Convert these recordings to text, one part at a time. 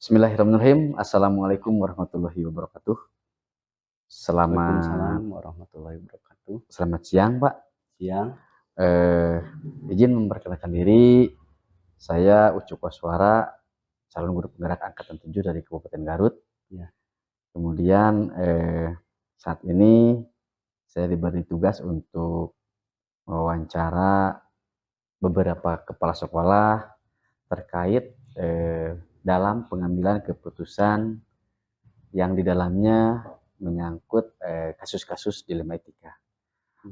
Bismillahirrahmanirrahim. Assalamualaikum warahmatullahi wabarakatuh. Waalaikumsalam Selamat warahmatullahi wabarakatuh. selamat siang, Pak. Siang. Eh, izin memperkenalkan diri, saya Ucu Koswara, calon guru penggerak angkatan 7 dari Kabupaten Garut. Ya. Kemudian saat ini saya diberi tugas untuk mewawancara beberapa kepala sekolah terkait dalam pengambilan keputusan yang di dalamnya menyangkut kasus-kasus dilema etika.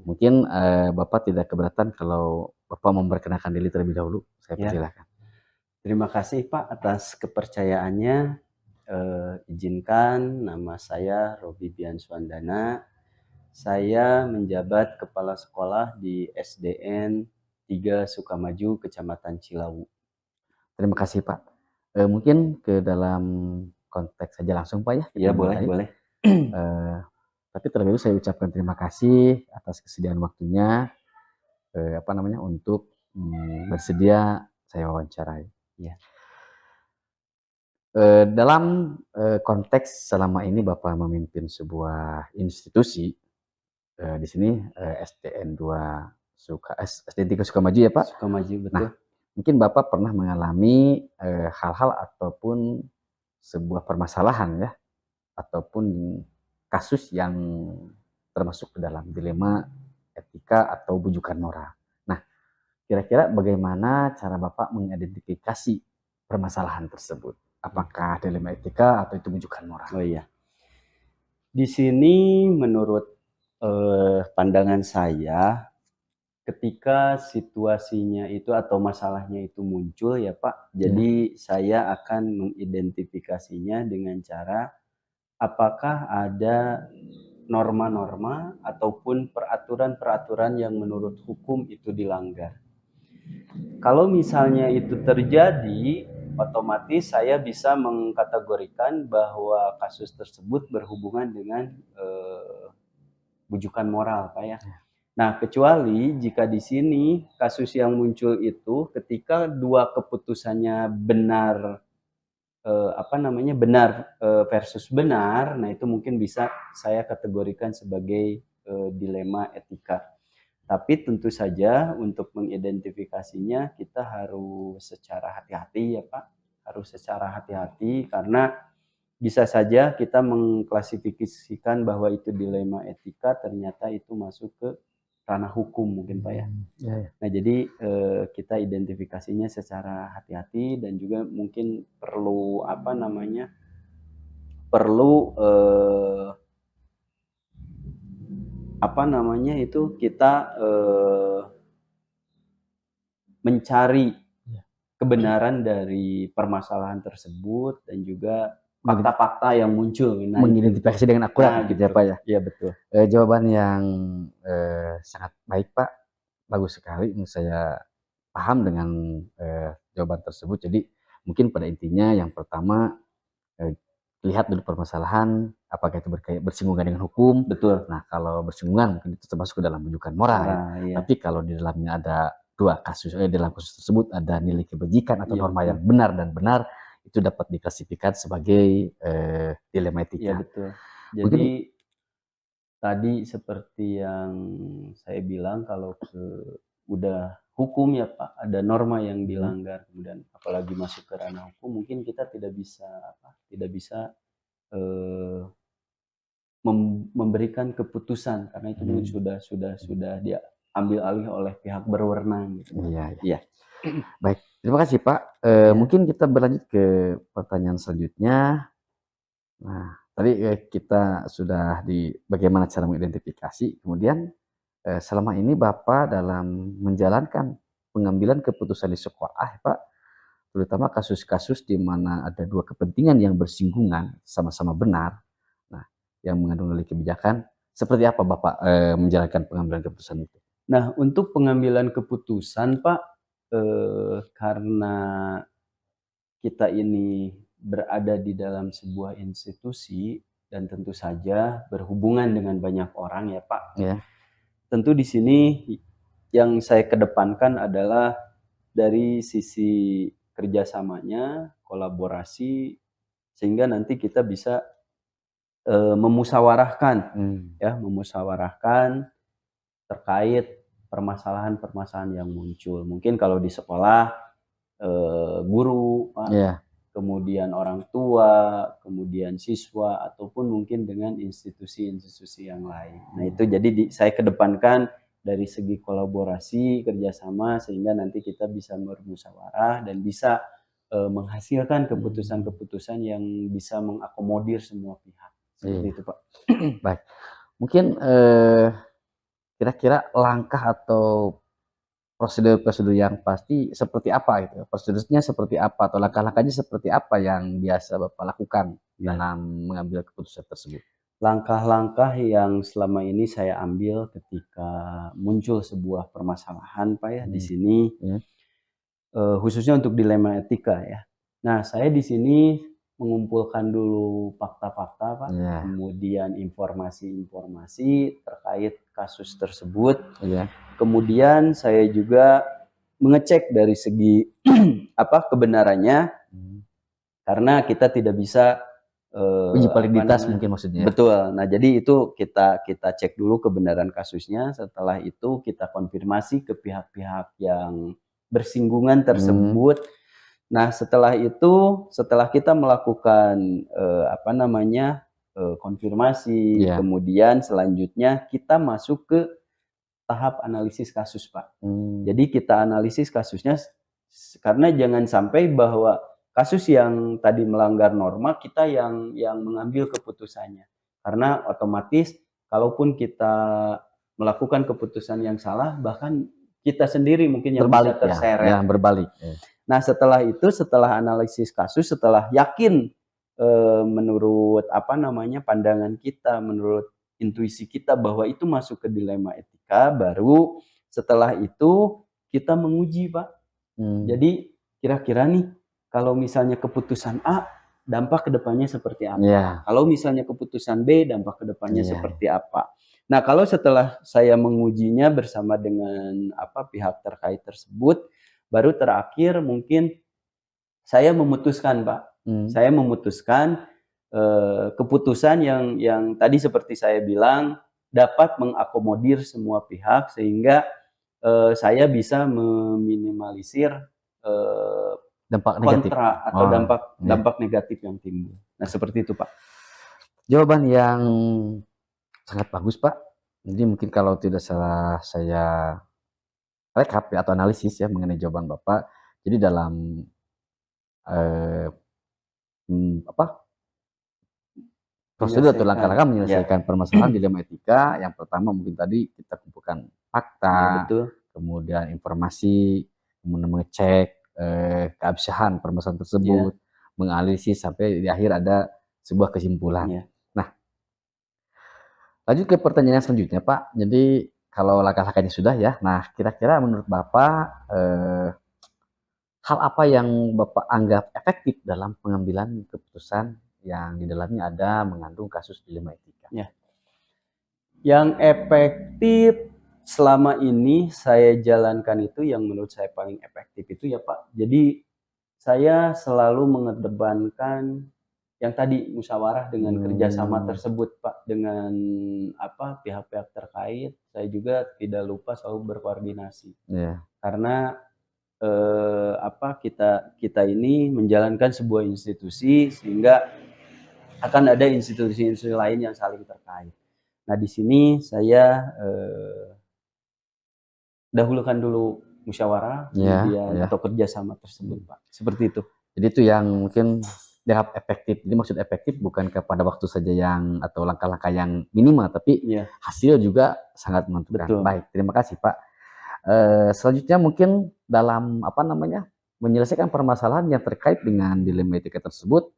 Mungkin Bapak tidak keberatan kalau Bapak memperkenalkan diri terlebih dahulu. Saya Ya. persilakan. Terima kasih Pak atas kepercayaannya. Izinkan nama saya Robi Bianswandana. Saya menjabat Kepala Sekolah di SDN 3 Sukamaju, Kecamatan Cilawu. Terima kasih Pak. Mungkin ke dalam konteks saja langsung Pak ya. Ya, boleh. Tapi terlebih dahulu saya ucapkan terima kasih atas kesediaan waktunya untuk bersedia saya wawancarai. Ya. Dalam konteks selama ini Bapak memimpin sebuah institusi, di sini SDN 3 Sukamaju ya Pak? Sukamaju, Nah, betul. mungkin Bapak pernah mengalami hal-hal ataupun sebuah permasalahan ya, ataupun kasus yang termasuk ke dalam dilema etika atau bujukan moral. Nah, kira-kira bagaimana cara Bapak mengidentifikasi permasalahan tersebut? Apakah dilema etika atau itu bujukan moral? Oh iya. Di sini menurut pandangan saya, ketika situasinya itu atau masalahnya itu muncul ya Pak, jadi saya akan mengidentifikasinya dengan cara apakah ada norma-norma ataupun peraturan-peraturan yang menurut hukum itu dilanggar. Kalau misalnya itu terjadi, otomatis saya bisa mengkategorikan bahwa kasus tersebut berhubungan dengan bujukan moral, Pak ya. Nah, kecuali jika di sini kasus yang muncul itu ketika dua keputusannya benar versus benar, nah itu mungkin bisa saya kategorikan sebagai dilema etika. Tapi tentu saja untuk mengidentifikasinya kita harus secara hati-hati ya Pak, harus secara hati-hati karena bisa saja kita mengklasifikasikan bahwa itu dilema etika, ternyata itu masuk ke ranah hukum mungkin Pak ya. Ya. Nah jadi kita identifikasinya secara hati-hati dan juga mungkin perlu kita mencari kebenaran dari permasalahan tersebut dan juga fakta-fakta yang muncul. Mengidentifikasi dengan akurat gitu ya Pak ya. Iya betul. Jawaban yang sangat baik Pak, bagus sekali. Saya paham dengan jawaban tersebut. Jadi mungkin pada intinya yang pertama lihat dulu permasalahan apakah itu bersinggungan dengan hukum. Betul. Nah kalau bersinggungan mungkin itu termasuk ke dalam bujukan moral ya. Iya. Tapi kalau di dalamnya ada dua kasus, dalam kasus tersebut ada nilai kebajikan atau Iya, norma betul. yang benar dan benar, itu dapat diklasifikasikan sebagai dilema etika. Iya betul. Jadi Mungkin tadi seperti yang saya bilang kalau udah hukum ya Pak, ada norma yang dilanggar, kemudian apalagi masuk ke ranah hukum, mungkin kita tidak bisa memberikan keputusan karena itu sudah diambil alih oleh pihak berwenang gitu. Iya. Baik, terima kasih Pak. Mungkin kita berlanjut ke pertanyaan selanjutnya. Nah, tadi kita sudah di bagaimana cara mengidentifikasi, kemudian selama ini Bapak dalam menjalankan pengambilan keputusan di sekolah Pak, terutama kasus-kasus di mana ada dua kepentingan yang bersinggungan, sama-sama benar, nah yang mengandung nilai kebijakan, seperti apa Bapak menjalankan pengambilan keputusan itu? Nah, untuk pengambilan keputusan Pak, karena kita ini berada di dalam sebuah institusi dan tentu saja berhubungan dengan banyak orang ya Pak. Ya. Tentu di sini yang saya kedepankan adalah dari sisi kerjasamanya, kolaborasi, sehingga nanti kita bisa memusyawarahkan, Mmm. ya, memusyawarahkan terkait permasalahan-permasalahan yang muncul. Mungkin kalau di sekolah, guru, Pak, Iya. kemudian orang tua, kemudian siswa, ataupun mungkin dengan institusi-institusi yang lain. Nah, itu jadi saya kedepankan dari segi kolaborasi, kerjasama, sehingga nanti kita bisa bermusyawarah dan bisa menghasilkan keputusan-keputusan yang bisa mengakomodir semua pihak. Seperti Iya. itu, Pak. Baik. Mungkin, kira-kira langkah atau prosedur-prosedur yang pasti seperti apa gitu? Prosedurnya seperti apa atau langkah-langkahnya seperti apa yang biasa Bapak lakukan Ya. dalam mengambil keputusan tersebut? Langkah-langkah yang selama ini saya ambil ketika muncul sebuah permasalahan, Pak, ya, di Mmm, sini, iya, khususnya untuk dilema etika, ya. Nah, saya di sini mengumpulkan dulu fakta-fakta, Pak, iya, kemudian informasi-informasi terkait kasus tersebut, iya. kemudian saya juga mengecek dari segi kebenarannya, Mmm. karena kita tidak bisa, Uji apa validitas namanya, mungkin maksudnya ya? betul. Nah, jadi itu kita kita cek dulu kebenaran kasusnya, setelah itu kita konfirmasi ke pihak-pihak yang bersinggungan Mmm, tersebut. Nah, setelah itu, setelah kita melakukan, konfirmasi, iya. kemudian selanjutnya kita masuk ke tahap analisis kasus, Pak. Mmm, Jadi kita analisis kasusnya karena jangan sampai bahwa kasus yang tadi melanggar norma kita yang mengambil keputusannya. Karena otomatis kalaupun kita melakukan keputusan yang salah, bahkan kita sendiri mungkin yang bisa berbalik ya? Ya, terseret. berbalik, ya. Nah, setelah itu, setelah analisis kasus, setelah yakin, menurut pandangan kita, menurut intuisi kita bahwa itu masuk ke dilema etika, baru setelah itu kita menguji, Pak. Mmm, Jadi kira-kira nih, kalau misalnya keputusan A, dampak ke depannya seperti apa? iya, Kalau misalnya keputusan B, dampak ke depannya iya, iya. seperti apa? Nah, kalau setelah saya mengujinya bersama dengan pihak terkait tersebut, baru terakhir mungkin saya memutuskan, Pak. Mmm, Saya memutuskan, keputusan yang tadi seperti saya bilang, dapat mengakomodir semua pihak sehingga, saya bisa meminimalisir, eee, dampak negatif? kontra atau Oh, dampak iya. dampak negatif yang timbul. Nah, seperti itu, Pak. Jawaban yang sangat bagus, Pak. Jadi mungkin kalau tidak salah saya rekap ya atau analisis ya mengenai jawaban Bapak, jadi dalam, eee, apa, prosedur atau Menyelesaikan, langkah-langkah ya. menyelesaikan permasalahan dilema etika, yang pertama mungkin tadi kita kumpulkan Iya, fakta, betul. kemudian informasi, kemudian mengecek, keabsahan permasalahan tersebut, Iya, menganalisis sampai di akhir ada sebuah kesimpulan. iya. Nah, lanjut ke pertanyaan yang selanjutnya, Pak. Jadi kalau langkah-langkahnya sudah ya, nah kira-kira menurut Bapak, hal apa yang Bapak anggap efektif dalam pengambilan keputusan yang di dalamnya ada mengandung kasus dilema etika? Iya. Yang efektif selama ini saya jalankan itu yang menurut saya paling efektif itu ya, Pak, jadi saya selalu mengedepankan yang tadi musyawarah dengan kerjasama Mmm, tersebut, Pak, dengan pihak-pihak terkait. Saya juga tidak lupa selalu berkoordinasi. iya, Karena, kita kita ini menjalankan sebuah institusi sehingga akan ada institusi-institusi lain yang saling terkait. Nah, di sini saya, dahulukan dulu musyawarah, iya, kemudian iya. atau kerjasama tersebut, Mmm. Pak, seperti itu. Jadi itu yang mungkin dianggap efektif. Jadi maksud efektif bukan kepada waktu saja yang atau langkah-langkah yang minimal, tapi Iya, hasil juga sangat menentukan. betul. Baik, terima kasih, Pak. Selanjutnya mungkin dalam, apa namanya, menyelesaikan permasalahan yang terkait dengan dilema etika tersebut,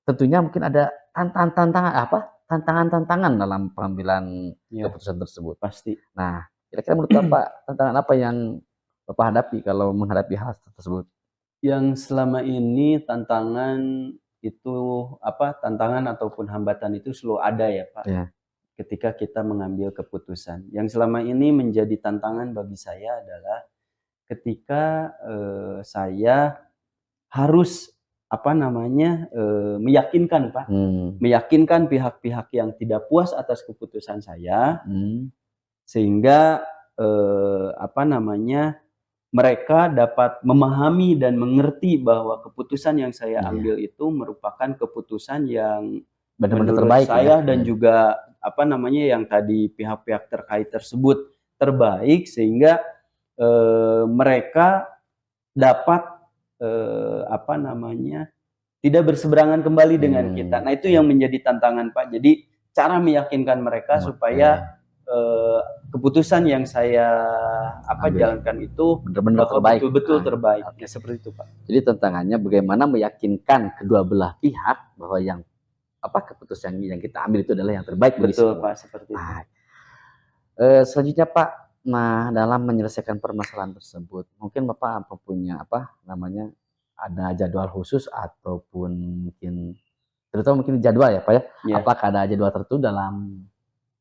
tentunya mungkin ada tantangan-tantangan dalam pengambilan Iya, keputusan tersebut. pasti. Nah, kira-kira menurut Bapak, tantangan apa yang Bapak hadapi kalau menghadapi hal tersebut? Yang selama ini tantangan itu, tantangan ataupun hambatan itu selalu ada ya, Pak, Ya, ketika kita mengambil keputusan. Yang selama ini menjadi tantangan bagi saya adalah ketika, saya harus apa namanya, meyakinkan, Pak. Meyakinkan pihak-pihak yang tidak puas atas keputusan saya, sehingga, apa namanya, mereka dapat memahami dan mengerti bahwa keputusan yang saya Iya, ambil itu merupakan keputusan yang benar-benar menurut terbaik ya? saya dan juga, apa namanya, yang tadi pihak-pihak terkait tersebut terbaik, sehingga, mereka dapat, apa namanya, tidak berseberangan kembali dengan kita. Nah, itu Iya, yang menjadi tantangan, Pak. Jadi cara meyakinkan mereka oke, supaya, eee, keputusan yang saya, apa, ambil jalankan itu benar-benar bahwa terbaik, betul-betul terbaik. oke. Ya seperti itu, Pak. Jadi tantangannya bagaimana meyakinkan kedua belah pihak bahwa yang apa, keputusan yang kita ambil itu adalah yang terbaik bagi Betul, semua. Pak, seperti itu. Nah, selanjutnya Pak, nah dalam menyelesaikan permasalahan tersebut, mungkin Bapak apa punya apa namanya, ada jadwal khusus ataupun mungkin terutama mungkin jadwal ya Pak ya, Ya. apakah ada jadwal tertentu dalam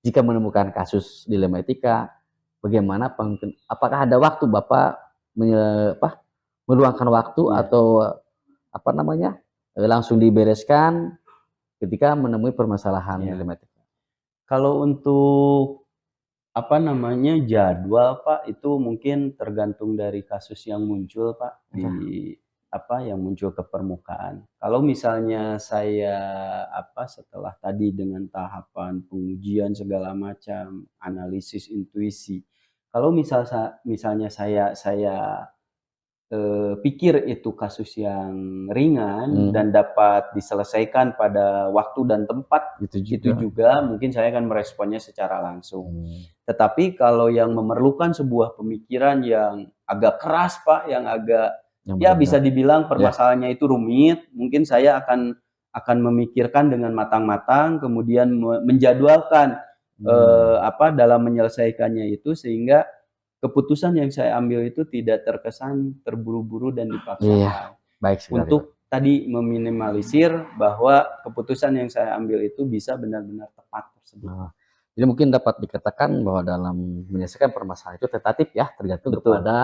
jika menemukan kasus dilema etika, bagaimana mungkin apakah ada waktu Bapak apa, meluangkan waktu Iya. atau apa namanya, langsung dibereskan ketika menemui permasalahan Iya. dilema etika? Kalau untuk, apa namanya, jadwal, Pak, itu mungkin tergantung dari kasus yang muncul, Pak, Iya, apa, yang muncul ke permukaan. Kalau misalnya saya, apa, setelah tadi dengan tahapan pengujian segala macam, analisis intuisi, kalau misalnya saya pikir itu kasus yang ringan dan dapat diselesaikan pada waktu dan tempat, itu itu juga. juga mungkin saya akan meresponnya secara langsung. Mmm, Tetapi kalau yang memerlukan sebuah pemikiran yang agak keras, Pak, yang agak, yang ya benar-benar bisa dibilang ya, permasalahannya itu rumit, mungkin saya akan memikirkan dengan matang-matang, kemudian menjadwalkan, mmm, apa, dalam menyelesaikannya itu sehingga keputusan yang saya ambil itu tidak terkesan terburu-buru dan iya, dipaksakan. baik sekali, Pak. Untuk tadi meminimalisir bahwa keputusan yang saya ambil itu bisa benar-benar tepat tersebut, Nah, Pak. jadi mungkin dapat dikatakan bahwa dalam menyelesaikan permasalahan itu tentatif ya, tergantung Betul, kepada,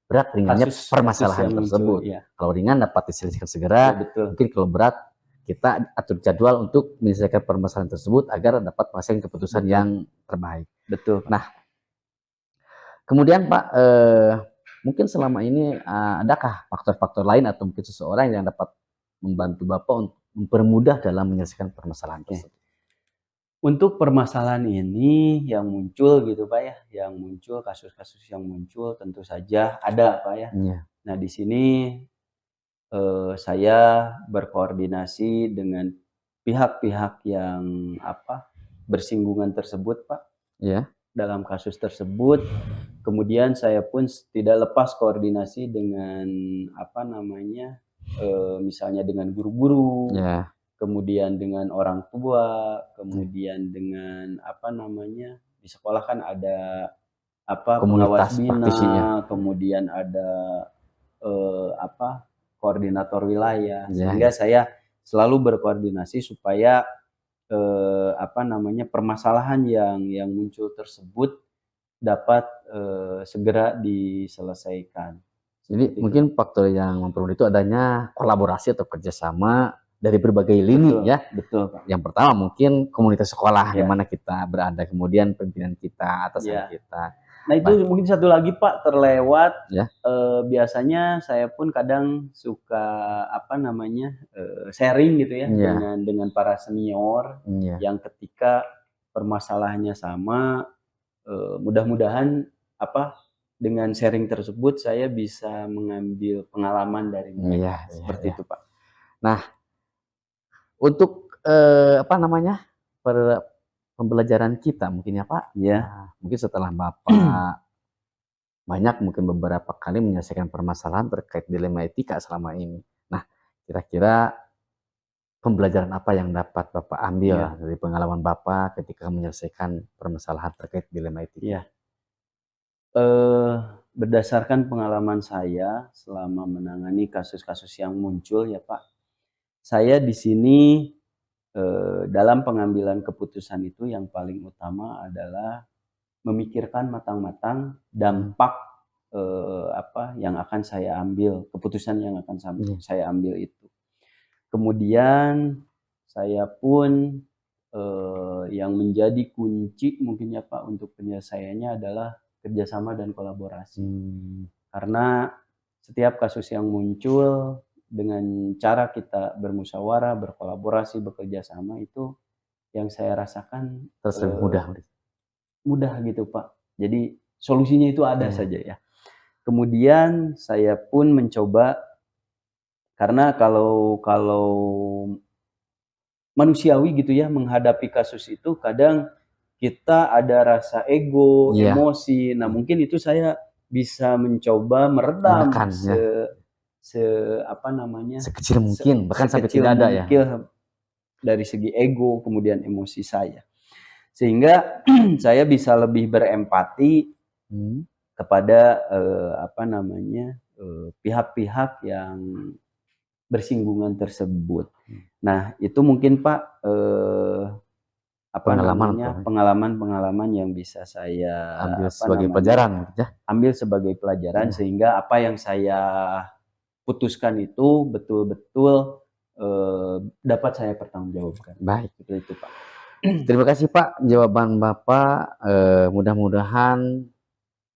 berat ringannya kasus permasalahan yang muncul, tersebut. iya. Kalau ringan dapat diselesaikan segera, Iya betul, mungkin kalau berat kita atur jadwal untuk menyelesaikan permasalahan tersebut agar dapat menghasilkan keputusan betul, yang terbaik. betul, Pak. Nah, kemudian Pak, mungkin selama ini, adakah faktor-faktor lain atau mungkin seseorang yang dapat membantu Bapak untuk mempermudah dalam menyelesaikan permasalahan Oke. tersebut? Untuk permasalahan ini yang muncul gitu, Pak, ya, yang muncul kasus-kasus yang muncul tentu saja ada, Pak, ya. Iya, Nah di sini, saya berkoordinasi dengan pihak-pihak yang, apa, bersinggungan tersebut, Pak, iya, dalam kasus tersebut. Kemudian saya pun tidak lepas koordinasi dengan, apa namanya, misalnya dengan guru-guru, iya, kemudian dengan orang tua, iya. kemudian dengan, apa namanya, di sekolah kan ada, apa, pengawas Komunitas praktisi ya? bina, kemudian ada, apa, koordinator wilayah, Iya, sehingga iya. saya selalu berkoordinasi supaya, apa namanya, permasalahan yang muncul tersebut dapat, segera diselesaikan, Jadi seperti itu, mungkin Pak. faktor yang memperoleh itu adanya kolaborasi atau kerjasama dari berbagai lini Betul, ya. betul, Pak. Yang pertama mungkin komunitas sekolah di Ya, mana kita berada, kemudian pimpinan kita, atasan ya. kita. Nah itu Baik, mungkin satu lagi, Pak, terlewat, ya, biasanya saya pun kadang suka, apa namanya, sharing gitu ya iya, dengan para senior iya, yang ketika permasalahannya sama, mudah-mudahan, apa, dengan sharing tersebut saya bisa mengambil pengalaman dari iya, mereka, iya, seperti iya. itu, Pak. Nah, untuk, apa namanya, pembelajaran kita mungkin ya, Pak, Iya, mungkin setelah Bapak banyak mungkin beberapa kali menyelesaikan permasalahan terkait dilema etika selama ini. Nah, kira-kira pembelajaran apa yang dapat Bapak ambil iya, dari pengalaman Bapak ketika menyelesaikan permasalahan terkait dilema etika? iya. Eee, Berdasarkan pengalaman saya selama menangani kasus-kasus yang muncul ya, Pak, saya di sini, dalam pengambilan keputusan itu yang paling utama adalah memikirkan matang-matang Mmm, dampak, yang akan saya ambil, keputusan yang akan Iya. saya ambil itu. Kemudian saya pun, yang menjadi kunci mungkin ya Pak untuk penyelesaiannya adalah kerjasama dan kolaborasi. Mmm, Karena setiap kasus yang muncul dengan cara kita bermusyawarah, berkolaborasi, bekerja sama itu yang saya rasakan, terus lebih mudah berarti. mudah gitu Pak. Jadi solusinya itu ada Iya, saja ya. Kemudian saya pun mencoba karena kalau kalau manusiawi gitu ya menghadapi kasus itu kadang kita ada rasa ego, iya, emosi. Nah, mhm, mungkin itu saya bisa mencoba meredam menekan ya, se apa namanya, sekecil mungkin, bahkan sampai sekecil tidak ada ya? mungkin dari segi ego, kemudian emosi saya. Sehingga saya bisa lebih berempati Mhm, kepada, pihak-pihak yang bersinggungan tersebut. mhm, Nah, itu mungkin Pak, pengalaman atau pengalaman-pengalaman yang bisa saya, ambil sebagai pelajaran gitu ya? ambil sebagai pelajaran Iya, sehingga apa yang saya putuskan itu betul-betul, dapat saya pertanggungjawabkan. baik. Seperti itu, Pak. Terima kasih Pak, jawaban Bapak, mudah-mudahan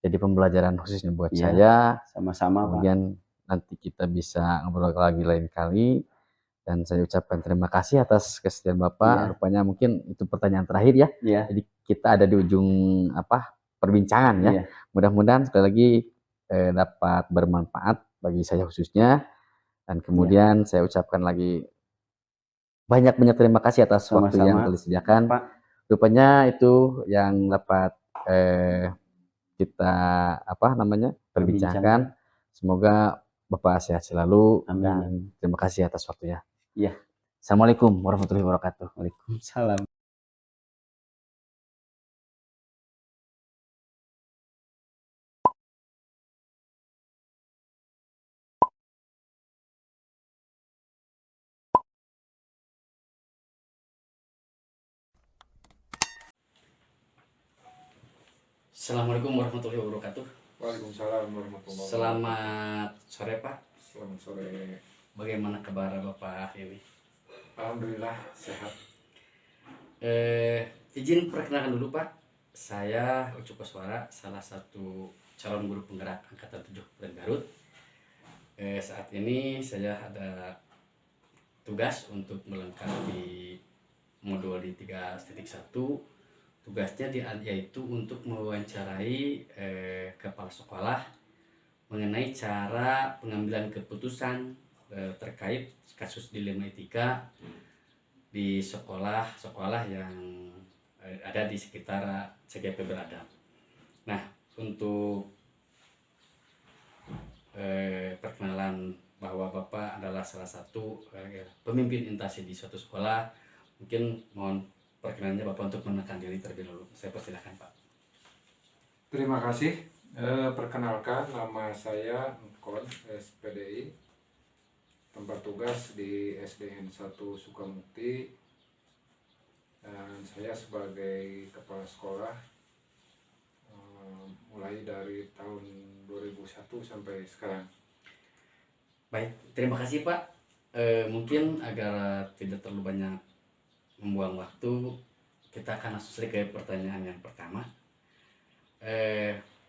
jadi pembelajaran khususnya buat Iya, saya, sama-sama, Pak. kemudian nanti kita bisa ngobrol lagi lain kali, dan saya ucapkan terima kasih atas kesediaan Bapak, Iya rupanya mungkin itu pertanyaan terakhir ya, iya jadi kita ada di ujung, perbincangan ya. iya, Mudah-mudahan sekali lagi, dapat bermanfaat bagi saya khususnya, dan iya. kemudian saya ucapkan lagi banyak-banyak terima kasih atas waktu yang Sama-sama, telah disediakan. Pak, Rupanya itu yang dapat, kita, berbincangkan. perbincangkan. Semoga Bapak sehat selalu Amin amin. dan terima kasih atas waktunya. Iya, Assalamualaikum warahmatullahi wabarakatuh. waalaikumsalam. Assalamualaikum warahmatullahi wabarakatuh. Waalaikumsalam warahmatullahi wabarakatuh. Selamat sore Pak. Selamat sore. Bagaimana kabar Bapak ini? Alhamdulillah sehat. Izin perkenalkan dulu Pak. Saya Ucup Koswara, salah satu calon guru penggerak Angkatan 7 Kota Garut. Saat ini saya ada tugas untuk melengkapi modul di 3.1. Tugasnya yaitu untuk mewawancarai kepala sekolah mengenai cara pengambilan keputusan terkait kasus dilema etika di sekolah-sekolah yang ada di sekitar CGP Beradab. Nah, untuk perkenalan bahwa Bapak adalah salah satu pemimpin intasi di suatu sekolah, mungkin mohon perkenalannya Bapak untuk menekan diri terlebih dahulu. Saya persilahkan Pak. Terima kasih. Perkenalkan, nama saya Nkon SPDI, tempat tugas di SDN 1 Sukamukti, dan saya sebagai kepala sekolah mulai dari tahun 2001 sampai sekarang. Baik, terima kasih Pak. Mungkin agar tidak terlalu banyak membuang waktu, kita akan langsung ke pertanyaan yang pertama.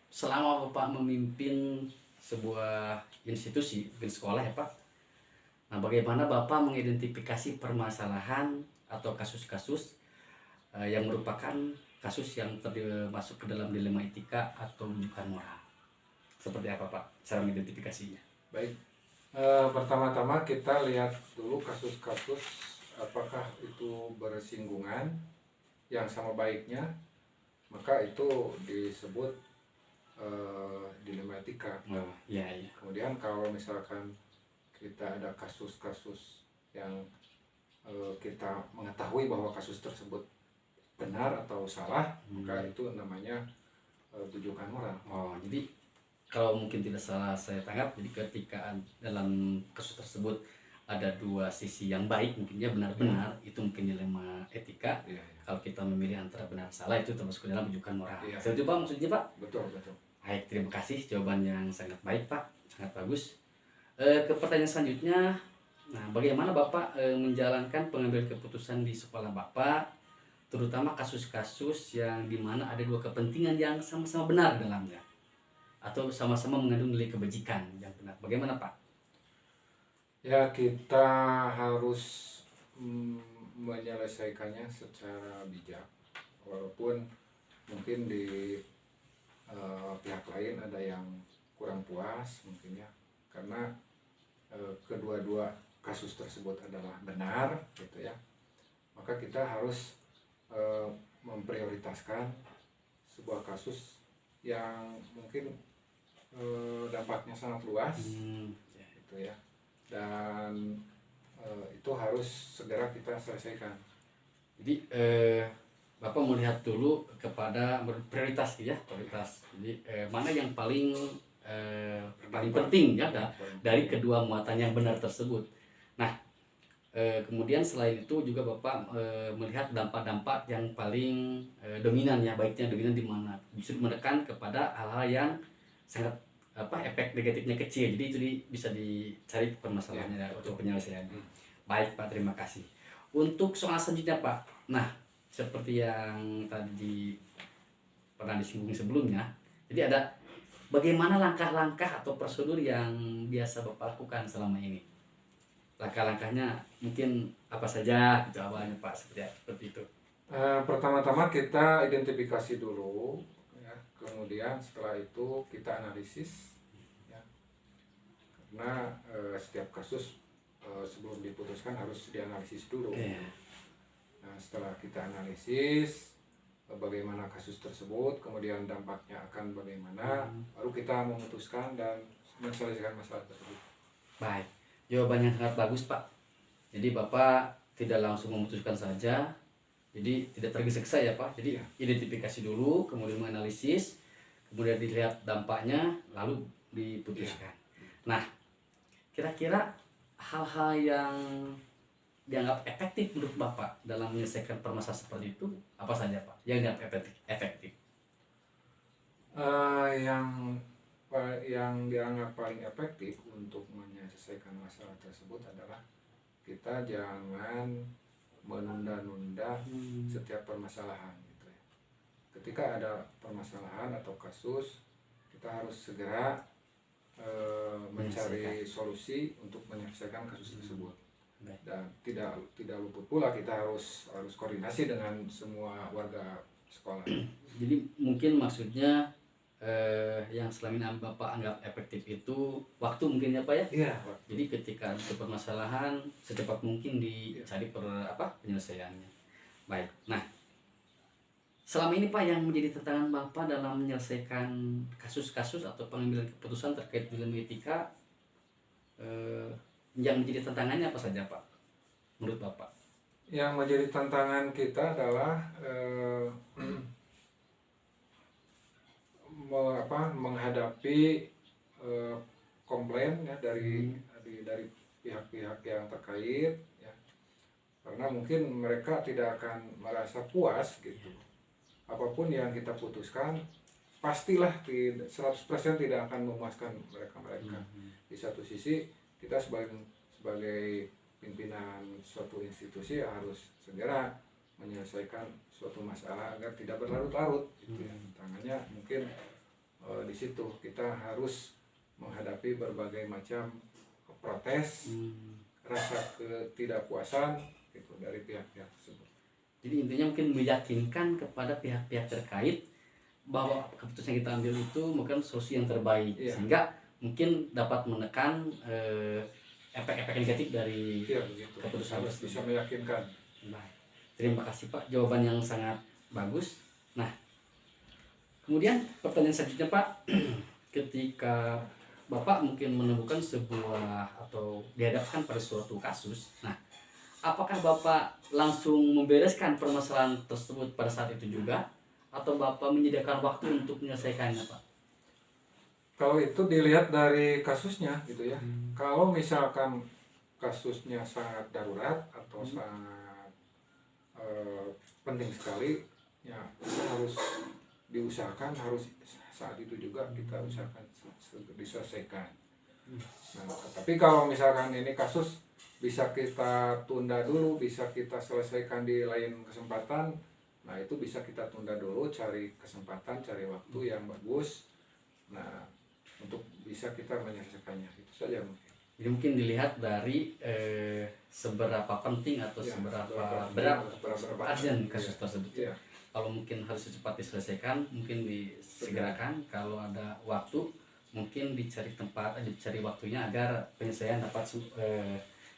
Selama Bapak memimpin sebuah institusi, mungkin sekolah ya Pak, nah bagaimana Bapak mengidentifikasi permasalahan atau kasus-kasus yang merupakan kasus yang masuk ke dalam dilema etika atau rujukan moral? Seperti apa Pak cara mengidentifikasinya? Baik, pertama-tama kita lihat dulu kasus-kasus apakah itu bersinggungan yang sama baiknya, maka itu disebut dilema etika. Oh iya iya. Kemudian kalau misalkan kita ada kasus-kasus yang kita mengetahui bahwa kasus tersebut benar atau salah, maka itu namanya tujukan moral. Oh, jadi kalau mungkin tidak salah saya tangkap, jadi ketika dalam kasus tersebut ada dua sisi yang baik, mungkinnya benar-benar itu mungkin dilema etika. Iya, iya. Kalau kita memilih antara benar salah itu termasuk ke dalam rujukan moral. Iya. Setuju Pak maksudnya Pak? Betul betul. Baik, terima kasih jawaban yang sangat baik Pak, sangat bagus. Ke pertanyaan selanjutnya, nah bagaimana Bapak menjalankan pengambilan keputusan di sekolah Bapak, terutama kasus-kasus yang dimana ada dua kepentingan yang sama-sama benar dalamnya, atau sama-sama mengandung nilai kebajikan yang benar. Bagaimana Pak? Ya, kita harus menyelesaikannya secara bijak, walaupun mungkin di pihak lain ada yang kurang puas mungkin ya, karena kedua-dua kasus tersebut adalah benar gitu ya, maka kita harus memprioritaskan sebuah kasus yang mungkin dampaknya sangat luas gitu ya, dan itu harus segera kita selesaikan. Jadi Bapak melihat dulu kepada prioritas ya, prioritas. Jadi mana yang paling penting ya dari kedua muatan yang benar tersebut. Nah, kemudian selain itu juga Bapak melihat dampak-dampak yang paling dominan ya, baiknya dominan di mana justru menekan kepada hal-hal yang sangat efek negatifnya kecil. Jadi itu bisa dicari permasalahannya ya, untuk penyelesaiannya. Baik Pak, terima kasih. Untuk soal selanjutnya Pak, nah seperti yang tadi pernah disinggung sebelumnya, jadi ada bagaimana langkah-langkah atau prosedur yang biasa Bapak lakukan selama ini? Langkah-langkahnya mungkin apa saja gitu awalnya Pak, seperti itu. Pertama-tama kita identifikasi dulu ya, kemudian setelah itu kita analisis ya, karena setiap kasus sebelum diputuskan harus dianalisis dulu. Nah, setelah kita analisis bagaimana kasus tersebut, kemudian dampaknya akan bagaimana, baru kita memutuskan dan menyelesaikan masalah tersebut. Baik, jawabannya sangat bagus Pak. Jadi Bapak tidak langsung memutuskan saja, jadi tidak tergesa-gesa ya Pak. Jadi identifikasi dulu, kemudian menganalisis, kemudian dilihat dampaknya, lalu diputuskan. Nah, kira-kira hal-hal yang dianggap efektif menurut Bapak dalam menyelesaikan permasalahan seperti itu apa saja Pak yang dianggap efektif? Yang dianggap paling efektif untuk menyelesaikan masalah tersebut adalah kita jangan menunda-nunda setiap permasalahan gitu ya. Ketika ada permasalahan atau kasus, kita harus segera mencari solusi untuk menyelesaikan kasus tersebut. Dan tidak luput pula kita harus koordinasi dengan semua warga sekolah. Jadi mungkin maksudnya yang selama ini Bapak anggap efektif itu waktu mungkin ya Pak ya? Iya. Jadi ketika ada permasalahan secepat mungkin dicari penyelesaiannya. Baik. Nah, selama ini Pak yang menjadi tantangan Bapak dalam menyelesaikan kasus-kasus atau pengambilan keputusan terkait dilema etika, yang menjadi tantangannya apa saja Pak menurut Bapak? Yang menjadi tantangan kita adalah menghadapi komplain ya dari pihak-pihak yang terkait ya, karena mungkin mereka tidak akan merasa puas gitu. Apapun yang kita putuskan pastilah 100% tidak akan memuaskan mereka. Di satu sisi kita sebagai pimpinan suatu institusi harus segera menyelesaikan suatu masalah agar tidak berlarut-larut gitu ya. Tangannya mungkin di situ kita harus menghadapi berbagai macam protes, rasa ketidakpuasan gitu dari pihak-pihak tersebut. Jadi intinya mungkin meyakinkan kepada pihak-pihak terkait bahwa keputusan yang kita ambil itu mungkin solusi yang terbaik, sehingga mungkin dapat menekan efek-efek negatif dari keputusan harus bisa meyakinkan. Nah, terima kasih Pak, jawaban yang sangat bagus. Nah, kemudian pertanyaan selanjutnya Pak, ketika Bapak mungkin menemukan sebuah atau dihadapkan pada suatu kasus, nah apakah Bapak langsung membereskan permasalahan tersebut pada saat itu juga, atau Bapak menyediakan waktu untuk menyelesaikannya Pak? Kalau itu dilihat dari kasusnya gitu ya. Kalau misalkan kasusnya sangat darurat atau sangat penting sekali, ya harus diusahakan harus saat itu juga kita usahakan diselesaikan. Nah, tapi kalau misalkan ini kasus bisa kita tunda dulu, bisa kita selesaikan di lain kesempatan, nah itu bisa kita tunda dulu, cari kesempatan, cari waktu yang bagus, nah untuk bisa kita menyelesaikannya. Itu saja mungkin. Jadi mungkin dilihat dari seberapa penting atau Ya, seberapa berat, berat seberapa urgent iya. kasus tersebut. Iya. Kalau mungkin harus cepat diselesaikan, mungkin disegerakan. Kalau ada waktu, mungkin dicari tempat, dicari waktunya agar penyelesaian dapat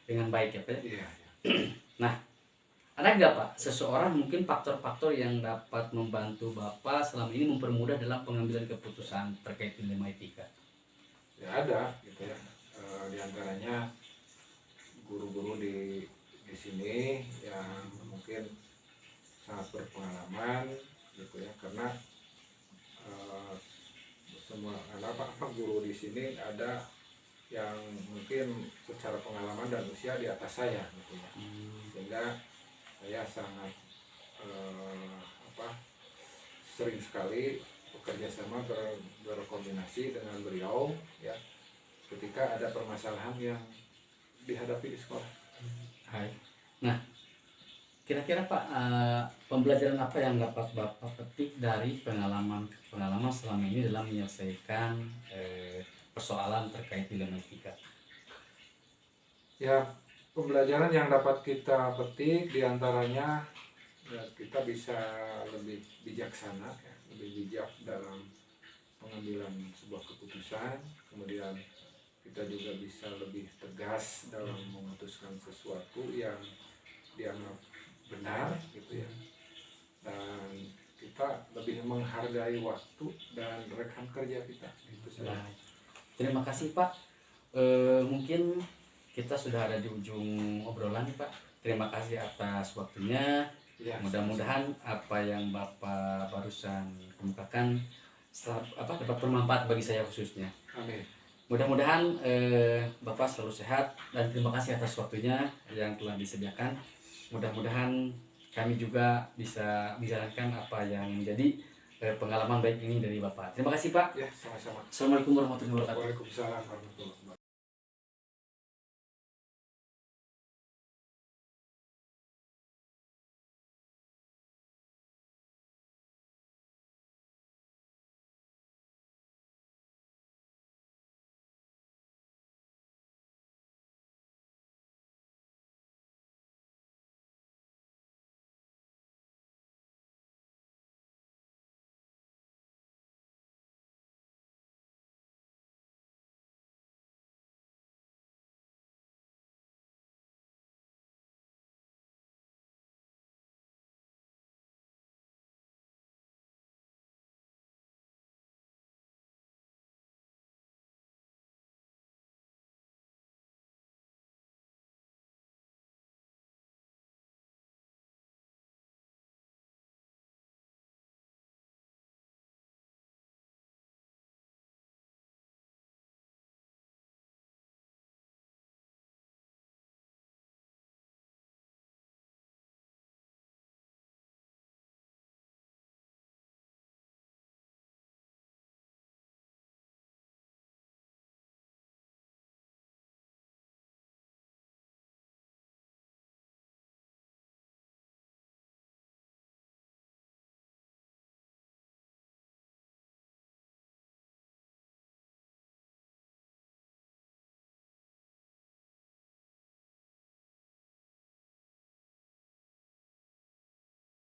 dengan baik ya Pak. Iya. Nah, ada nggak Pak seseorang mungkin faktor-faktor yang dapat membantu Bapak selama ini mempermudah dalam pengambilan keputusan terkait dilema etika? Ya ada gitu ya. Di antaranya guru-guru di sini yang mungkin sangat berpengalaman gitu ya, karena semua apa guru di sini ada yang mungkin secara pengalaman dan usia di atas saya gitu ya, sehingga saya sangat sering sekali bekerja sama berkoordinasi dengan beliau ya ketika ada permasalahan yang dihadapi di sekolah. Hai. Nah, kira-kira Pak, pembelajaran apa yang dapat Bapak petik dari pengalaman selama ini dalam menyelesaikan persoalan terkait dilema etika? Ya, pembelajaran yang dapat kita petik diantaranya ya, kita bisa lebih bijaksana, ya, lebih bijak dalam pengambilan sebuah keputusan, kemudian kita juga bisa lebih tegas dalam memutuskan sesuatu yang dianggap benar gitu ya, dan kita lebih menghargai waktu dan rekan kerja kita itu saja. Nah, terima kasih Pak. Mungkin kita sudah ada di ujung obrolan nih Pak. Terima kasih atas waktunya. Ya, Mudah-mudahan apa yang Bapak barusan kemukakan dapat bermanfaat bagi saya khususnya. amin. Mudah-mudahan Bapak selalu sehat dan terima kasih atas waktunya yang telah disediakan. Mudah-mudahan kami juga bisa menjalankan apa yang menjadi pengalaman baik ini dari Bapak. Terima kasih Pak. Ya, sama-sama. Assalamualaikum warahmatullahi wabarakatuh. Waalaikumsalam warahmatullahi wabarakatuh.